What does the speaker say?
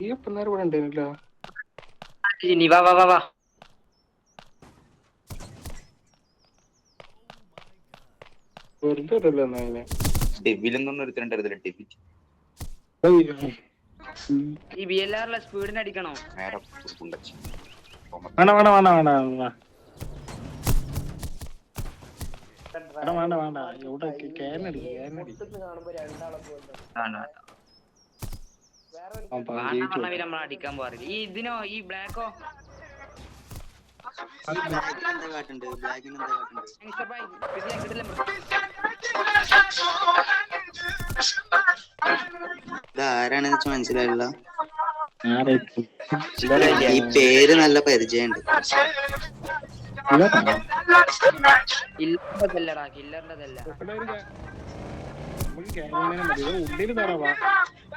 ഈ പിള്ളേർ ഇവിടെ ഉണ്ടായിരുന്നില്ല. വാ വാ വാ വാ. വെറുതെ ഇല്ലല്ലോ എന്നാ അതിനെ. ഈ BLR സ്പീഡിന് അടിക്കണോ? വേണ്ട വേണ്ട വേണ്ട വേണ്ട വേണ്ട വേണ്ട വേണ്ട ഇവിടെ ക്യാനടി നമ്മൾ അടിക്കാൻ പോറില്ല. ഈ ഇതിനോ ഈ ബ്ലാക്കോ ആരാണെന്ന് വെച്ചാൽ മനസ്സിലായില്ല. ഈ പേര് നല്ല പരിചയമുണ്ട്. കില്ലറിന്റെതല്ലടാ, കില്ലറിന്റെതല്ല. ഉള്ളിൽ തറവാ